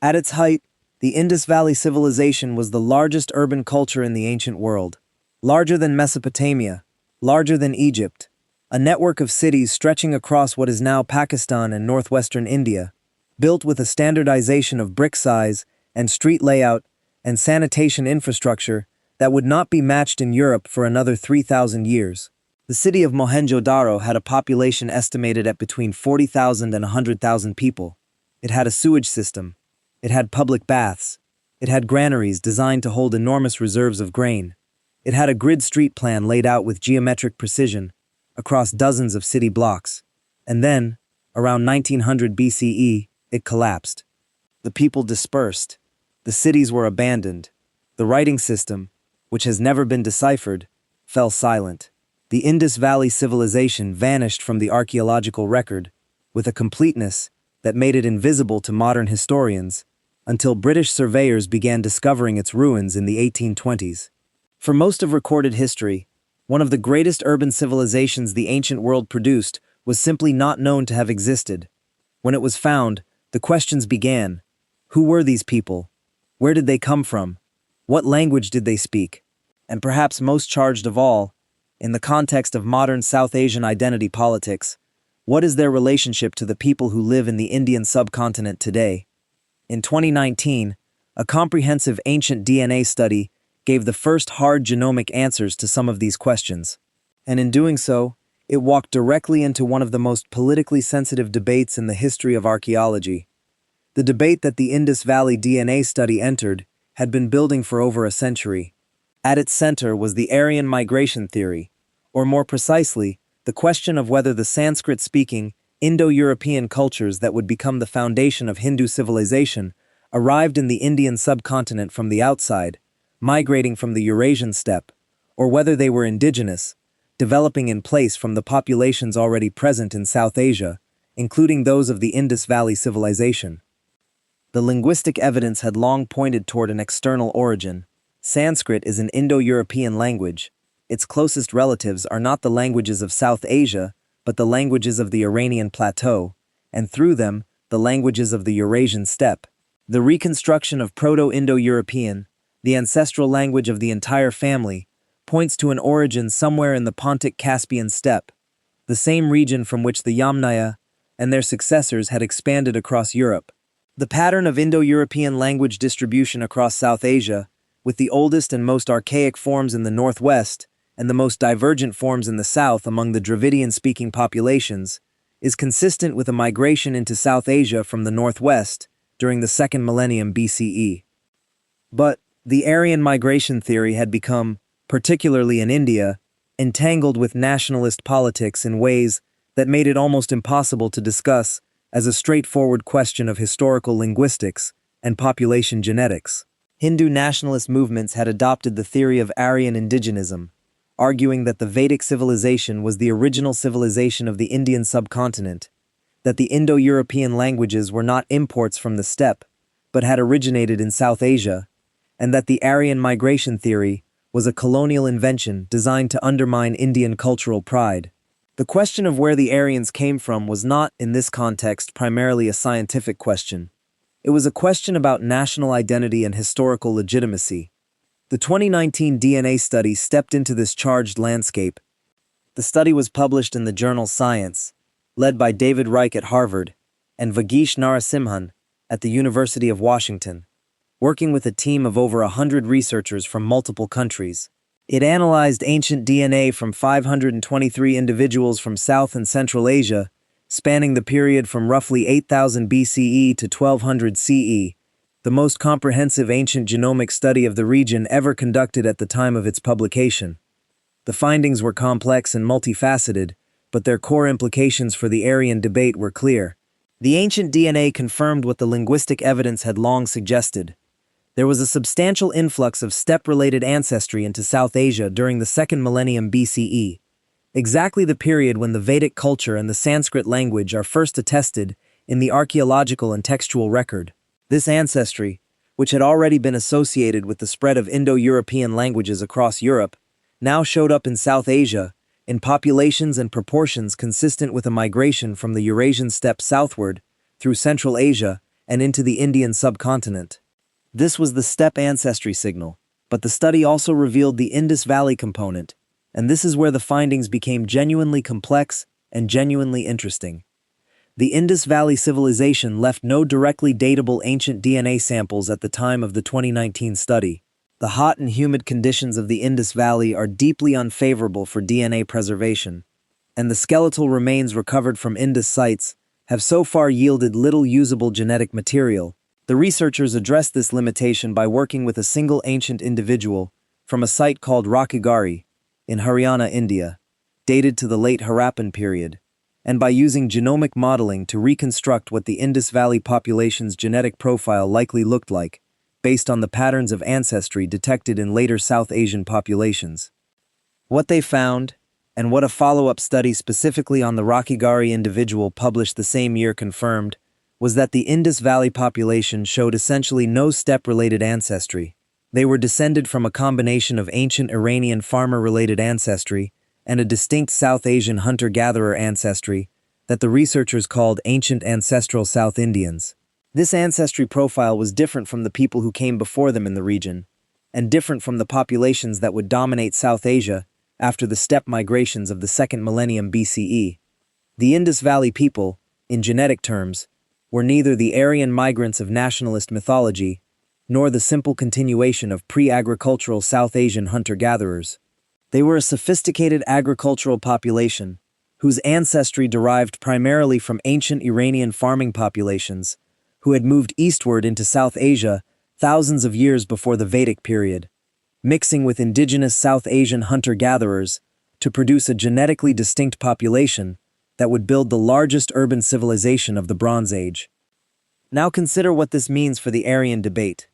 At its height, the Indus Valley Civilization was the largest urban culture in the ancient world. Larger than Mesopotamia, larger than Egypt, a network of cities stretching across what is now Pakistan and northwestern India, built with a standardization of brick size and street layout and sanitation infrastructure that would not be matched in Europe for another 3,000 years. The city of Mohenjo-Daro had a population estimated at between 40,000 and 100,000 people. It had a sewage system. It had public baths. It had granaries designed to hold enormous reserves of grain. It had a grid street plan laid out with geometric precision across dozens of city blocks. And then, around 1900 BCE, it collapsed. The people dispersed. The cities were abandoned. The writing system, which has never been deciphered, fell silent. The Indus Valley Civilization vanished from the archaeological record with a completeness that made it invisible to modern historians until British surveyors began discovering its ruins in the 1820s. For most of recorded history, one of the greatest urban civilizations the ancient world produced was simply not known to have existed. When it was found, the questions began. Who were these people? Where did they come from? What language did they speak? And perhaps most charged of all, in the context of modern South Asian identity politics, what is their relationship to the people who live in the Indian subcontinent today? In 2019, a comprehensive ancient DNA study gave the first hard genomic answers to some of these questions. And in doing so, it walked directly into one of the most politically sensitive debates in the history of archaeology. The debate that the Indus Valley DNA study entered had been building for over a century. At its center was the Aryan migration theory, or more precisely, the question of whether the Sanskrit-speaking, Indo-European cultures that would become the foundation of Hindu civilization arrived in the Indian subcontinent from the outside, migrating from the Eurasian steppe, or whether they were indigenous, developing in place from the populations already present in South Asia, including those of the Indus Valley Civilization. The linguistic evidence had long pointed toward an external origin. Sanskrit is an Indo-European language. Its closest relatives are not the languages of South Asia, but the languages of the Iranian plateau, and through them, the languages of the Eurasian steppe. The reconstruction of Proto-Indo-European, the ancestral language of the entire family, points to an origin somewhere in the Pontic-Caspian steppe, the same region from which the Yamnaya and their successors had expanded across Europe. The pattern of Indo-European language distribution across South Asia, with the oldest and most archaic forms in the northwest and the most divergent forms in the south among the Dravidian-speaking populations, is consistent with a migration into South Asia from the northwest during the second millennium BCE. But the Aryan migration theory had become, particularly in India, entangled with nationalist politics in ways that made it almost impossible to discuss as a straightforward question of historical linguistics and population genetics. Hindu nationalist movements had adopted the theory of Aryan indigenism, arguing that the Vedic civilization was the original civilization of the Indian subcontinent, that the Indo-European languages were not imports from the steppe, but had originated in South Asia, and that the Aryan migration theory was a colonial invention designed to undermine Indian cultural pride. The question of where the Aryans came from was not, in this context, primarily a scientific question. It was a question about national identity and historical legitimacy. The 2019 DNA study stepped into this charged landscape. The study was published in the journal Science, led by David Reich at Harvard and Vageesh Narasimhan at the University of Washington, working with a team of over 100 researchers from multiple countries. It analyzed ancient DNA from 523 individuals from South and Central Asia, spanning the period from roughly 8000 BCE to 1200 CE, the most comprehensive ancient genomic study of the region ever conducted at the time of its publication. The findings were complex and multifaceted, but their core implications for the Aryan debate were clear. The ancient DNA confirmed what the linguistic evidence had long suggested. There was a substantial influx of steppe-related ancestry into South Asia during the second millennium BCE, exactly the period when the Vedic culture and the Sanskrit language are first attested in the archaeological and textual record. This ancestry, which had already been associated with the spread of Indo-European languages across Europe, now showed up in South Asia in populations and proportions consistent with a migration from the Eurasian steppe southward through Central Asia and into the Indian subcontinent. This was the steppe ancestry signal, but the study also revealed the Indus Valley component, and this is where the findings became genuinely complex and genuinely interesting. The Indus Valley Civilization left no directly datable ancient DNA samples at the time of the 2019 study. The hot and humid conditions of the Indus Valley are deeply unfavorable for DNA preservation, and the skeletal remains recovered from Indus sites have so far yielded little usable genetic material. The researchers addressed this limitation by working with a single ancient individual from a site called Rakhigarhi in Haryana, India, dated to the late Harappan period, and by using genomic modeling to reconstruct what the Indus Valley population's genetic profile likely looked like, based on the patterns of ancestry detected in later South Asian populations. What they found, and what a follow-up study specifically on the Rakhigarhi individual published the same year confirmed, was that the Indus Valley population showed essentially no steppe-related ancestry. They were descended from a combination of ancient Iranian farmer-related ancestry and a distinct South Asian hunter-gatherer ancestry that the researchers called ancient ancestral South Indians. This ancestry profile was different from the people who came before them in the region, and different from the populations that would dominate South Asia after the steppe migrations of the 2nd millennium BCE. The Indus Valley people, in genetic terms, were neither the Aryan migrants of nationalist mythology nor the simple continuation of pre-agricultural South Asian hunter-gatherers. They were a sophisticated agricultural population whose ancestry derived primarily from ancient Iranian farming populations who had moved eastward into South Asia thousands of years before the Vedic period, mixing with indigenous South Asian hunter-gatherers to produce a genetically distinct population that would build the largest urban civilization of the Bronze Age. Now consider what this means for the Aryan debate.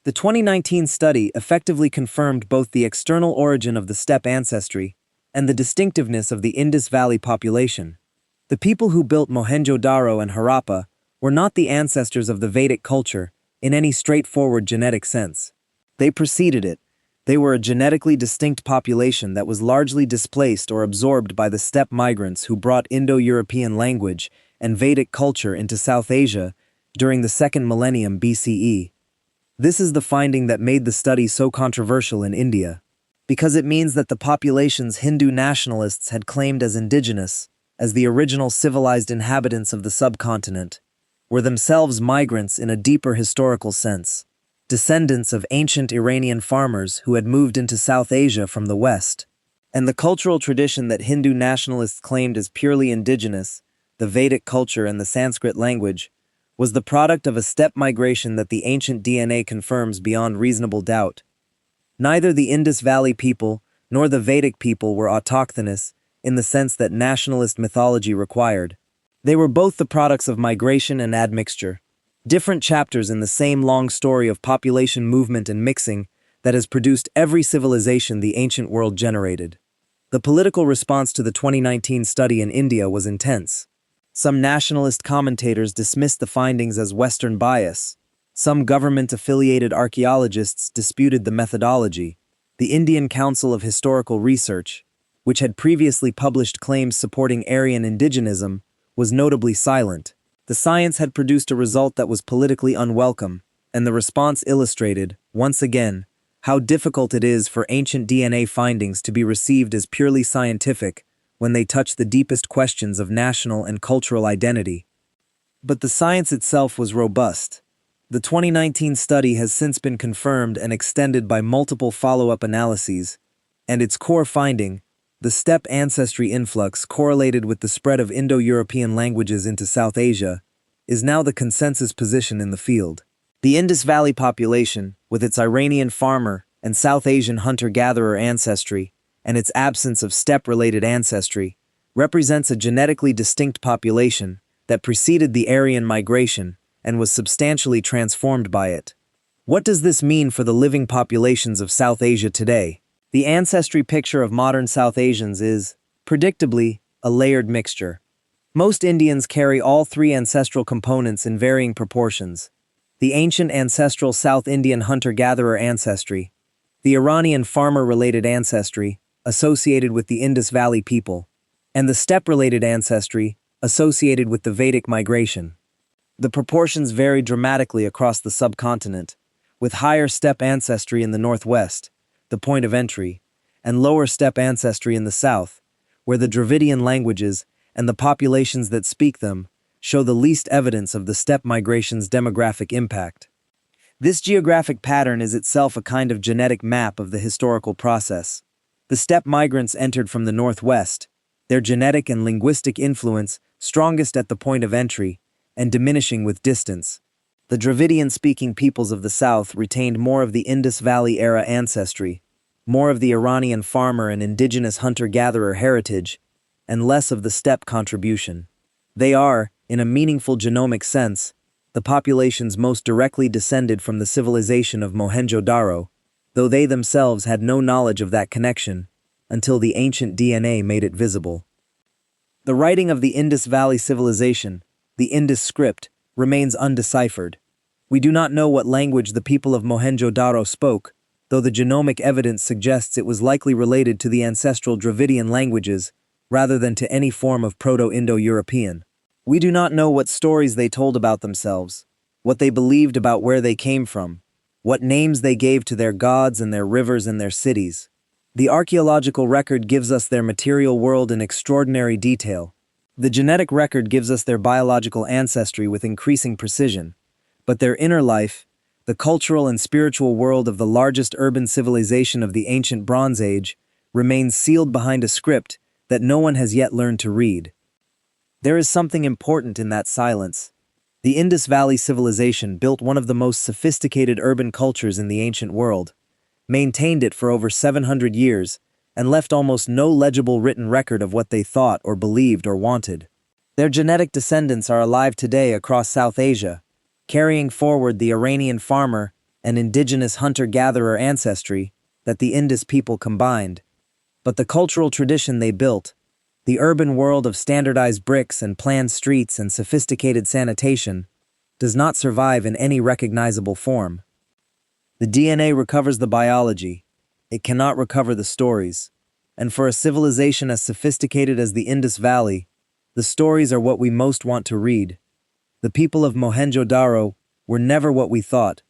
The 2019 study effectively confirmed both the external origin of the steppe ancestry and the distinctiveness of the Indus Valley population. The people who built Mohenjo-Daro and Harappa were not the ancestors of the Vedic culture in any straightforward genetic sense. They preceded it. They were a genetically distinct population that was largely displaced or absorbed by the steppe migrants who brought Indo-European language and Vedic culture into South Asia during the 2nd millennium BCE. This is the finding that made the study so controversial in India, because it means that the populations Hindu nationalists had claimed as indigenous, as the original civilized inhabitants of the subcontinent, were themselves migrants in a deeper historical sense, descendants of ancient Iranian farmers who had moved into South Asia from the West. And the cultural tradition that Hindu nationalists claimed as purely indigenous, the Vedic culture and the Sanskrit language, was the product of a steppe migration that the ancient DNA confirms beyond reasonable doubt. Neither the Indus Valley people nor the Vedic people were autochthonous in the sense that nationalist mythology required. They were both the products of migration and admixture, different chapters in the same long story of population movement and mixing that has produced every civilization the ancient world generated. The political response to the 2019 study in India was intense. Some nationalist commentators dismissed the findings as Western bias. Some government-affiliated archaeologists disputed the methodology. The Indian Council of Historical Research, which had previously published claims supporting Aryan indigenism, was notably silent. The science had produced a result that was politically unwelcome, and the response illustrated, once again, how difficult it is for ancient DNA findings to be received as purely scientific when they touch the deepest questions of national and cultural identity. But the science itself was robust. The 2019 study has since been confirmed and extended by multiple follow-up analyses, and its core finding, the steppe ancestry influx correlated with the spread of Indo-European languages into South Asia, is now the consensus position in the field. The Indus Valley population, with its Iranian farmer and South Asian hunter-gatherer ancestry, and its absence of steppe-related ancestry, represents a genetically distinct population that preceded the Aryan migration and was substantially transformed by it. What does this mean for the living populations of South Asia today? The ancestry picture of modern South Asians is, predictably, a layered mixture. Most Indians carry all three ancestral components in varying proportions: the ancient ancestral South Indian hunter-gatherer ancestry, the Iranian farmer-related ancestry associated with the Indus Valley people, and the steppe-related ancestry associated with the Vedic migration. The proportions vary dramatically across the subcontinent, with higher steppe ancestry in the northwest, the point of entry, and lower steppe ancestry in the south, where the Dravidian languages and the populations that speak them show the least evidence of the steppe migration's demographic impact. This geographic pattern is itself a kind of genetic map of the historical process. The steppe migrants entered from the northwest, their genetic and linguistic influence strongest at the point of entry and diminishing with distance. The Dravidian-speaking peoples of the south retained more of the Indus Valley-era ancestry, more of the Iranian farmer and indigenous hunter-gatherer heritage, and less of the steppe contribution. They are, in a meaningful genomic sense, the populations most directly descended from the civilization of Mohenjo-Daro, though they themselves had no knowledge of that connection until the ancient DNA made it visible. The writing of the Indus Valley Civilization, the Indus script, remains undeciphered. We do not know what language the people of Mohenjo-Daro spoke, though the genomic evidence suggests it was likely related to the ancestral Dravidian languages rather than to any form of Proto-Indo-European. We do not know what stories they told about themselves, what they believed about where they came from, what names they gave to their gods and their rivers and their cities. The archaeological record gives us their material world in extraordinary detail. The genetic record gives us their biological ancestry with increasing precision, but their inner life, the cultural and spiritual world of the largest urban civilization of the ancient Bronze Age, remains sealed behind a script that no one has yet learned to read. There is something important in that silence. The Indus Valley Civilization built one of the most sophisticated urban cultures in the ancient world, maintained it for over 700 years, and left almost no legible written record of what they thought or believed or wanted. Their genetic descendants are alive today across South Asia, carrying forward the Iranian farmer and indigenous hunter-gatherer ancestry that the Indus people combined. But the cultural tradition they built, the urban world of standardized bricks and planned streets and sophisticated sanitation, does not survive in any recognizable form. The DNA recovers the biology, it cannot recover the stories, and for a civilization as sophisticated as the Indus Valley, the stories are what we most want to read. The people of Mohenjo-Daro were never what we thought,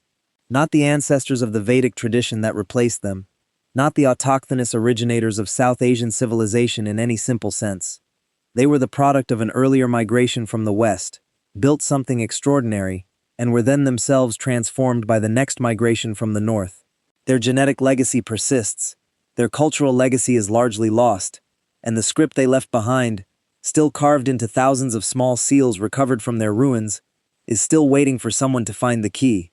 not the ancestors of the Vedic tradition that replaced them, not the autochthonous originators of South Asian civilization in any simple sense. They were the product of an earlier migration from the West, built something extraordinary, and were then themselves transformed by the next migration from the North. Their genetic legacy persists, their cultural legacy is largely lost, and the script they left behind, still carved into thousands of small seals recovered from their ruins, is still waiting for someone to find the key.